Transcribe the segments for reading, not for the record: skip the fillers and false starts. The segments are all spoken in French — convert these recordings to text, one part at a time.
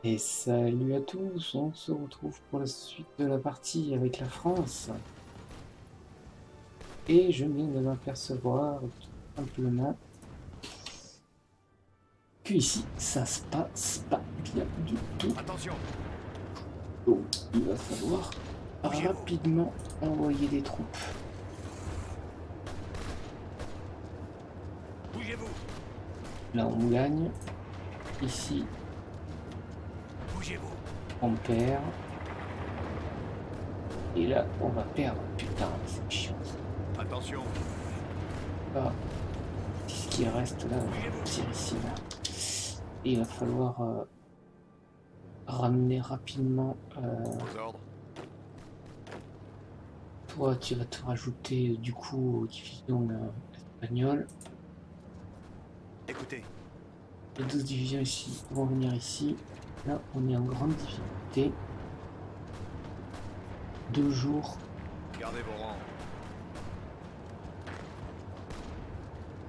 Et salut à tous, on se retrouve pour la suite de la partie avec la France. Et je viens de m'apercevoir tout simplement que ici, ça se passe pas bien du tout. Attention, Donc il va falloir bougez-vous. rapidement envoyer des troupes. Bougez-vous. Là on gagne, ici Bougez-vous. on perd. Et là on va perdre. Putain, c'est chiant. Attention, Ah, ce qui reste là, bougez-vous. c'est ici là. Et il va falloir ramener rapidement. Aux ordres. Toi, tu vas te rajouter du coup aux divisions espagnoles. Écoutez, Les 12 divisions ici vont venir ici. Là, on est en grande difficulté. 2 jours. gardez vos rangs.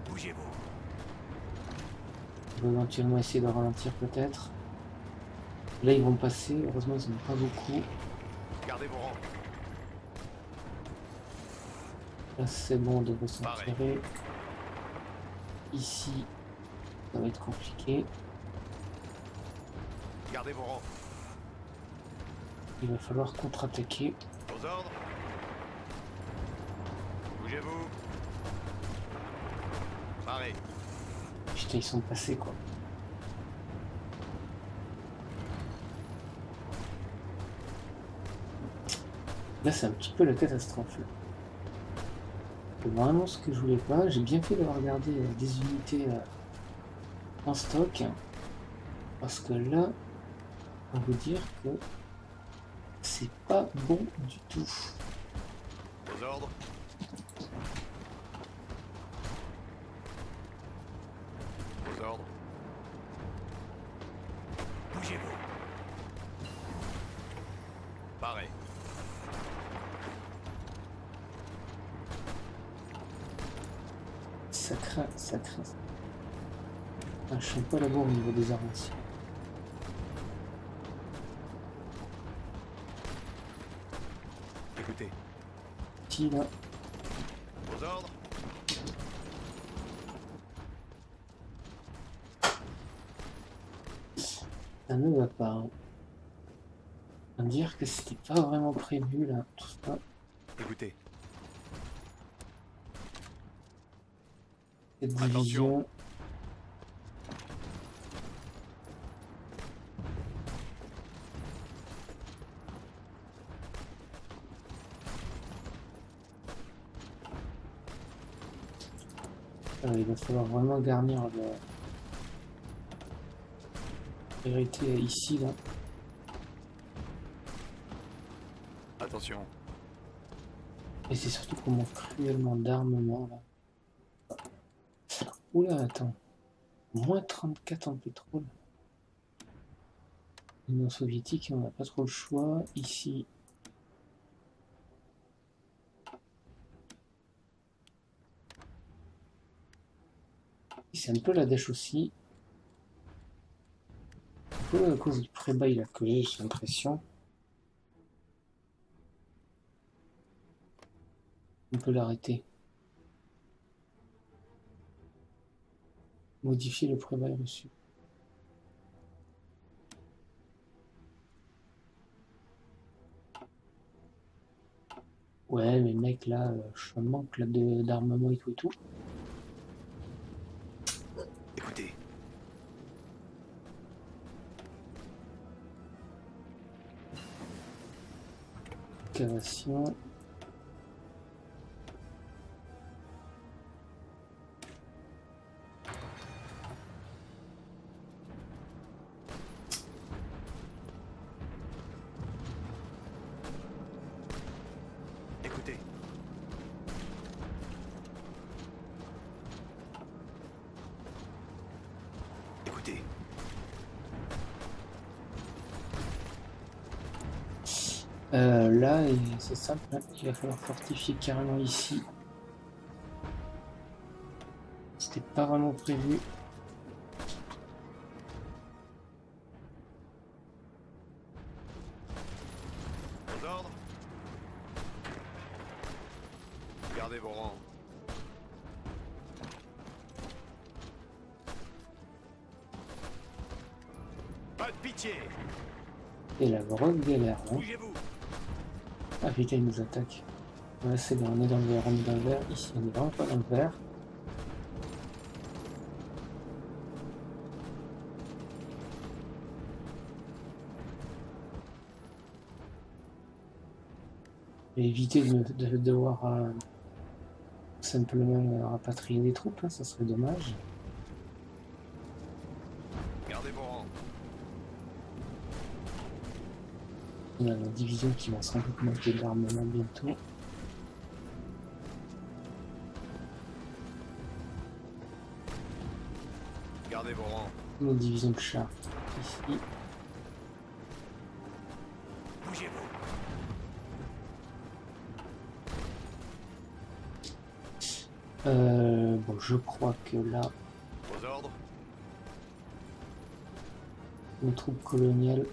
Bougez-vous. On va éventuellement essayer de ralentir peut-être. Là, ils vont passer. Heureusement, ils n'en ont pas beaucoup. Gardez vos rangs. Là, c'est bon, on devrait s'en Pareil. tirer. Ici, ça va être compliqué. Gardez vos rangs. Il va falloir contre-attaquer. Aux ordres. Bougez-vous. Pareil. Putain, ils sont passés quoi. Là, c'est un petit peu la catastrophe. C'est vraiment ce que je voulais pas. J'ai bien fait d'avoir gardé des unités en stock. Parce que là, on peut dire que c'est pas bon du tout. Aux ordres. Aux ordres. Bougez-vous. Pareil. Ça craint, ça craint. Ah, je suis pas là-bas au niveau des armes ici. Écoutez. Ici, là. Aux ordres. Ça ne va pas. Hein. On va dire que c'était pas vraiment prévu là, tout ça. Écoutez. Cette Attention. division. Il va falloir vraiment garnir la priorité ici là. Attention. Et c'est surtout qu'on manque cruellement d'armement là. Oula, attends. Moins 34 en pétrole. L'Union soviétique, on n'a pas trop le choix. Ici. C'est un peu la dèche aussi. Un peu à cause du pré-bail là que j'ai l'impression. On peut l'arrêter. Modifier le pré-bail reçu. Ouais, mais mec, là, je manque là d'armement et tout et tout. Écoutez. Excavation. Écoutez. Écoutez. Là, c'est simple, hein, il va falloir fortifier carrément ici. C'était pas vraiment prévu. ordres. Gardez vos rangs. Pas de pitié. Et la grosse galère, hein. Bougez-vous. Ah putain, il nous attaque. Ouais, c'est bon, on est dans le vert, on est dans le vert. Ici, on est vraiment pas dans le vert. Et éviter de devoir simplement rapatrier des troupes, hein, ça serait dommage. Gardez vos rangs. On a la division qui va sans doute manquer d'armement bientôt. Gardez vos rangs. Nos divisions de chars ici. Bougez-vous. Bon, je crois que là, Vos ordres. nos troupes coloniales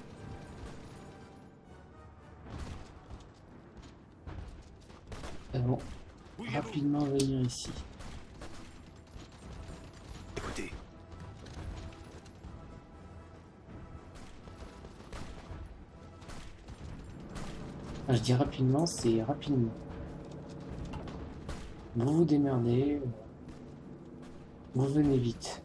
vont Bougez-vous. rapidement venir ici. Écoutez. Enfin, je dis rapidement, c'est rapidement. Vous vous démerdez, vous venez vite.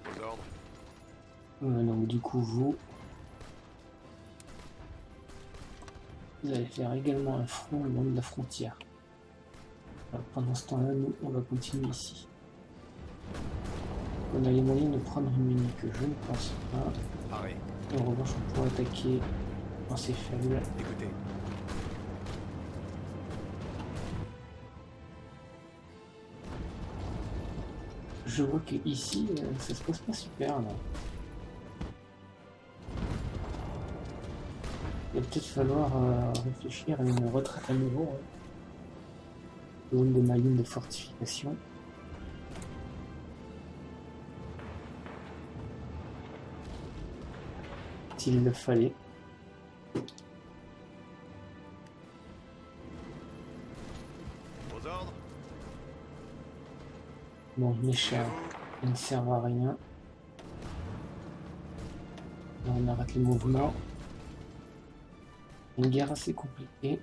Vos ordres. Donc du coup, vous allez faire également un front le long de la frontière. Alors, pendant ce temps-là, nous, on va continuer ici. On a les moyens de prendre une unique, je ne pense pas. Arrêt. Et en revanche, on pourra attaquer quand c'est faible. Écoutez. Je vois que ici, ça se passe pas super là. Il va peut-être falloir réfléchir à une retraite à nouveau. Hein. Zone de marines de fortification. S'il le fallait. Vos ordres. Bon, mes chars, ils ne servent à rien. Là, on arrête les mouvements. Une guerre assez compliquée.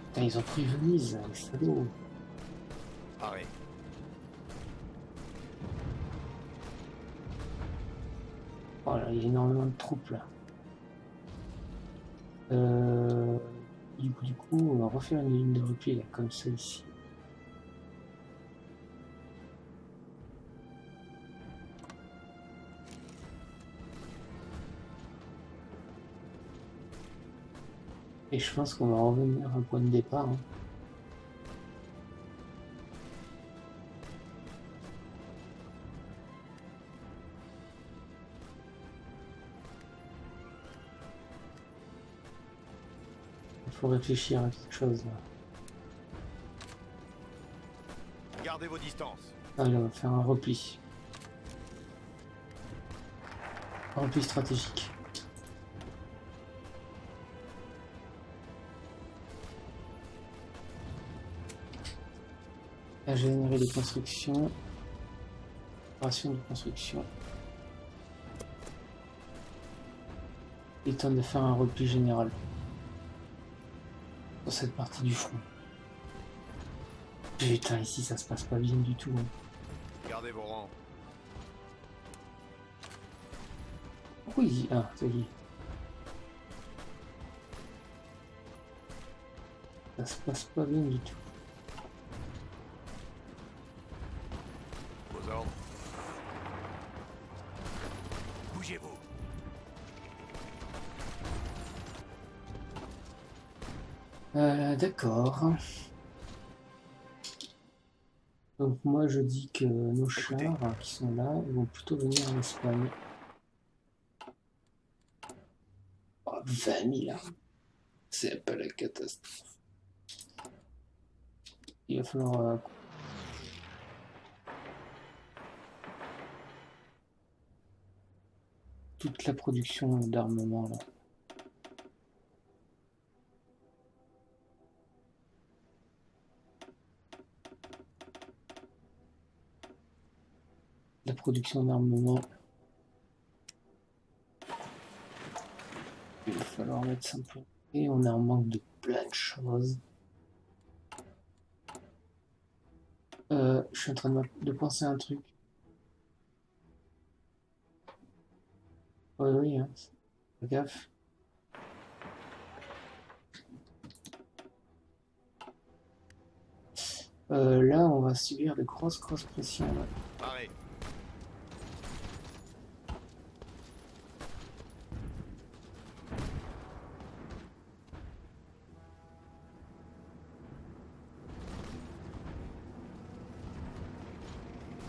Putain, ils ont pris Venise, les salauds. Arrêt. Oh là, il y a énormément de troupes là. Du coup, on va refaire une ligne de repli là, comme ça ici. Et je pense qu'on va revenir à un point de départ. Hein. Il faut réfléchir à quelque chose là. Gardez vos distances. Allez, on va faire un repli. Un repli stratégique. À générer des constructions. Opération de construction. Il est temps de faire un repli général. Sur cette partie du front. Putain, ici ça se passe pas bien du tout. Hein. Gardez vos rangs. Pourquoi il dit ah, ça y est. Ça se passe pas bien du tout. Vos ordres. Bougez-vous. D'accord. Donc moi je dis que nos Écoutez. chars qui sont là, ils vont plutôt venir en Espagne. Oh, 20 000 armes. C'est un peu la catastrophe. Il va falloir... toute la production d'armement là. La production d'armement. Il va falloir mettre simplement. Et on est en manque de plein de choses. Je suis en train de penser à un truc. Oui, oui, hein. Fais gaffe. Là, on va subir de grosses pressions. Là. Arrêt.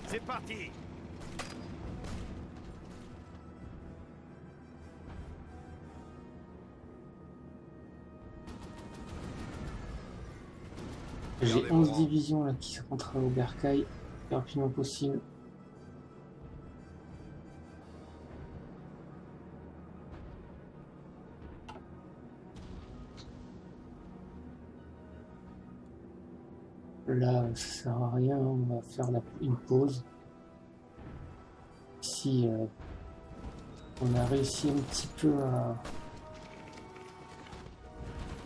C'est parti. J'ai 11 divisions là qui rentrent au bercail le plus rapidement possible. Là, ça sert à rien, on va faire une pause. Si on a réussi un petit peu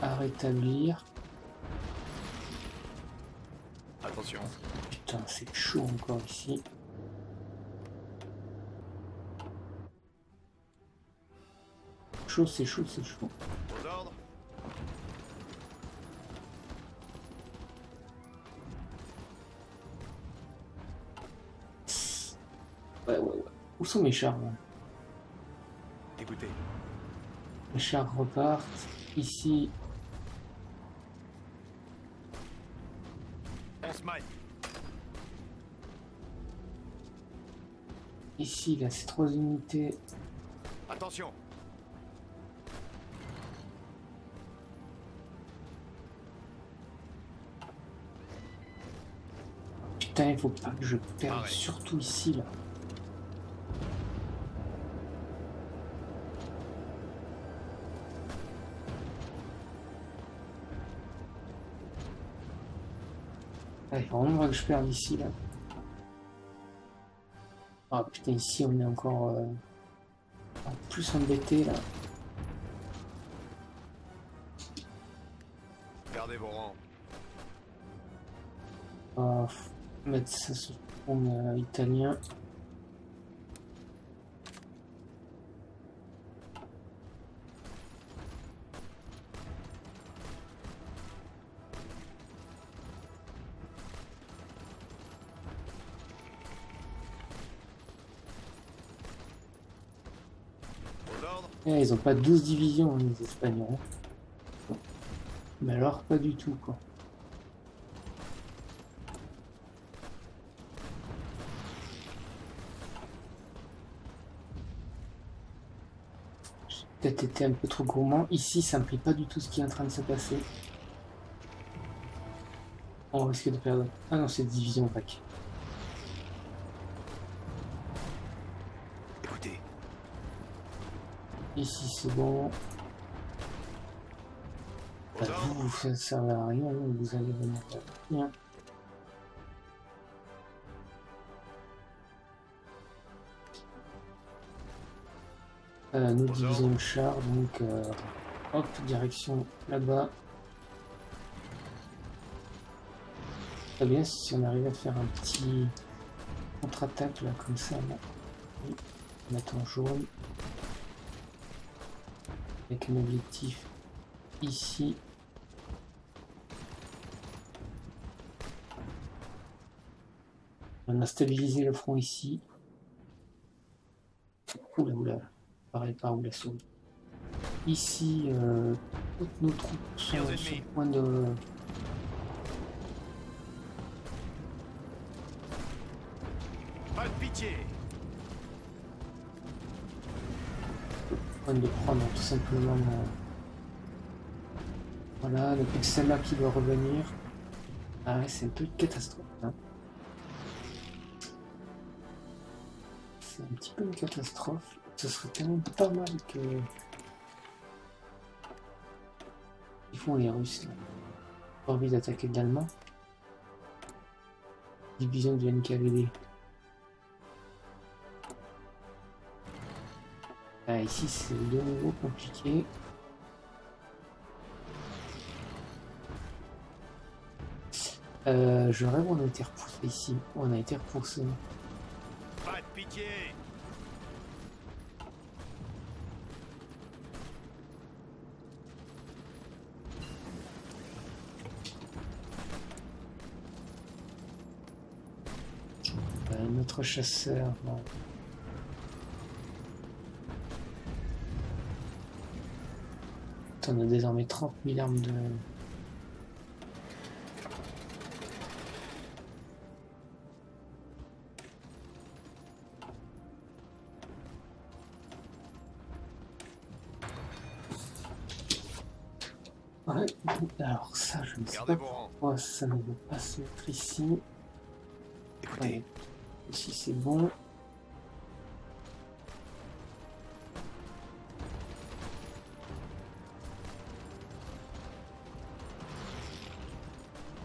à rétablir. Attention. Putain, c'est chaud encore ici. Chaud, c'est chaud, c'est chaud. Aux ordres. Ouais. Où sont mes chars là? Écoutez. Les chars repartent. Ici. On se maille. Ici, là, c'est 3 unités. Attention. Putain, il faut pas que je perde, surtout ici, là. Ah, il faut vraiment que je perde ici, là. Ah putain, ici, on est encore plus embêté, là. Gardez vos rangs. Faut mettre ça sur le front italien. Eh, ils ont pas 12 divisions, les Espagnols. Mais alors, pas du tout, quoi. J'ai peut-être été un peu trop gourmand. Ici, ça me plaît pas du tout ce qui est en train de se passer. On risque de perdre. Ah non, c'est division vac. Écoutez. Ici, c'est bon. Bah, vous, ça ne sert à rien, vous allez venir rien. Nous divisons le char, donc hop, direction là-bas. Très bien, si on arrive à faire un petit contre-attaque là, comme ça, là. Oui. Mettre en jaune. Avec un objectif ici. On a stabilisé le front ici. Oula. Pareil par où la souris. Ici, toutes nos troupes sont sur le point de... Pas de pitié. De prendre tout simplement voilà, il n'y a plus que celle-là qui doit revenir. Ah ouais, c'est un peu une catastrophe, hein. C'est un petit peu une catastrophe. Ce serait tellement pas mal que ils font les Russes là. Pas envie d'attaquer de l'Allemand. Division du NKVD. Ah, ici c'est de nouveau compliqué. Je rêve on a été repoussé ici. On a été repoussé. Pas de pitié. Notre chasseur. Bon. On a désormais 30 000 armes de... Ouais, alors ça, je ne sais pas pourquoi ça ne veut pas se mettre ici. Ouais. Ici c'est bon.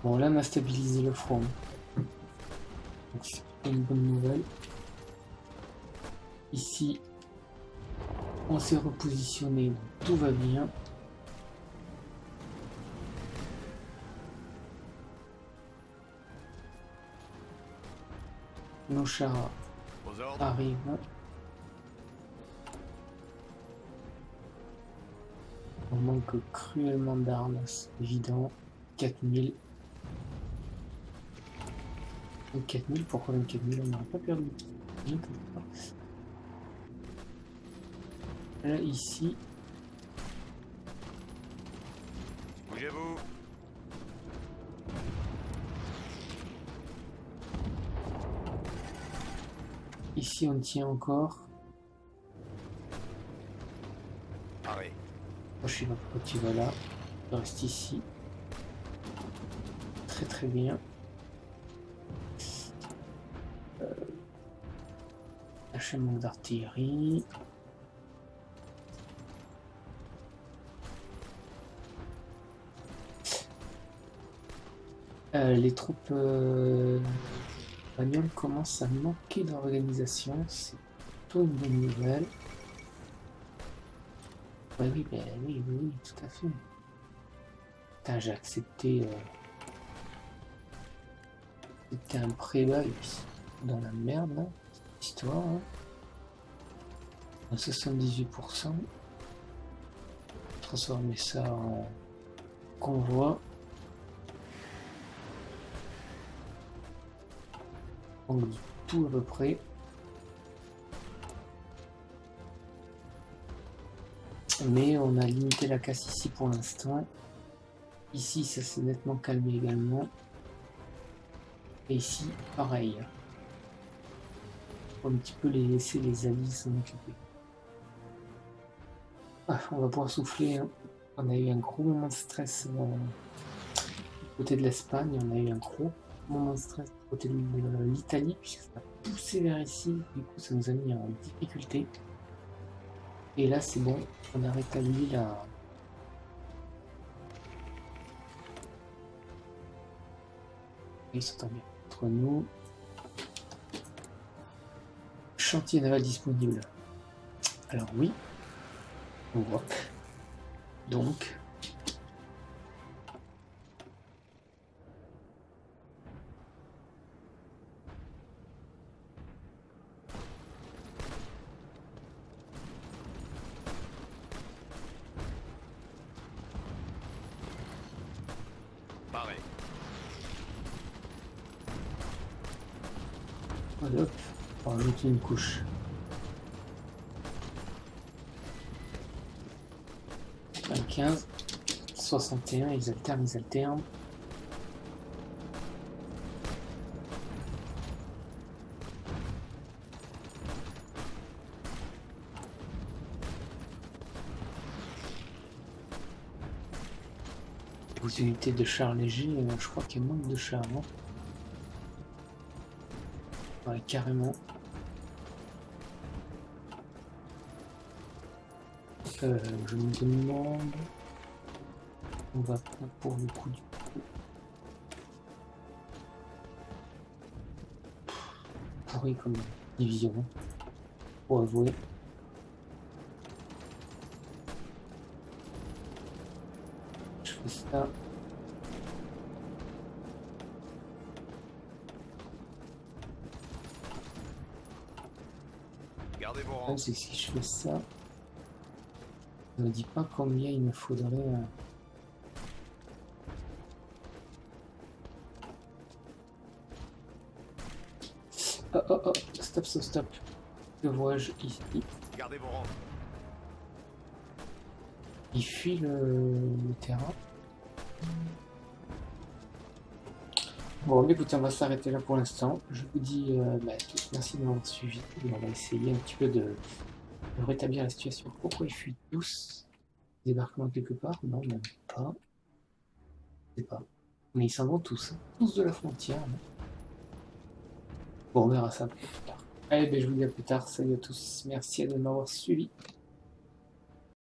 Bon, là on a stabilisé le front. Donc c'est une bonne nouvelle. Ici, on s'est repositionné, donc tout va bien. Nos chars arrivent. On manque cruellement d'armes, c'est évident. 4000. Donc 4000, pourquoi 24 000 on n'aurait pas perdu? Là, ici. Bougez-vous. Ici, on tient encore. Arrêt. Moi, je sais pas pourquoi tu vas là. Je reste ici. Très très bien. Achèvement d'artillerie. Les troupes espagnoles commencent à manquer d'organisation. C'est plutôt une bonne nouvelle. Ouais, oui, ben, oui, oui, oui, tout à fait. Putain, j'ai accepté. C'était un pré-bail dans la merde, là. Histoire. Hein. À 78%. Transformer ça en convoi. Donc tout à peu près. Mais on a limité la casse ici pour l'instant. Ici ça s'est nettement calmé également. Et ici pareil. Faut un petit peu les laisser les alliés s'en occuper. Ah, on va pouvoir souffler. Hein. On a eu un gros moment de stress du côté de l'Espagne. On a eu un gros moment de stress du côté de l'Italie puisque ça a poussé vers ici. Du coup ça nous a mis en difficulté. Et là c'est bon. On a rétabli la... Il s'entend bien entre nous. Chantier naval disponible. Alors oui. On voit. Donc. Pareil. Voilà, hop. On va rajouter une couche. Un 15, 61, ils alternent, ils alternent. Vos unités de chars légers, je crois qu'il manque de chars, non? Ouais, carrément. Je me demande... On va pas pour le coup du... Pourri comme division, pour avouer. Je fais ça. Gardez vos rangs. C'est que si je fais ça, ne me dis pas combien il me faudrait. Oh oh oh, stop, stop, stop. Que vois-je ici? Gardez vos rangs. Il fuit le terrain. Bon, écoutez, on va s'arrêter là pour l'instant. Je vous dis tous merci de m'avoir suivi. Et on va essayer un petit peu de rétablir la situation. Pourquoi ils fuient tous? Débarquement quelque part? Non, même pas. Je sais pas. Mais ils s'en vont tous. Tous de la frontière. Hein. Bon, on verra ça plus tard. Allez, ben, je vous dis à plus tard. Salut à tous. Merci de m'avoir suivi.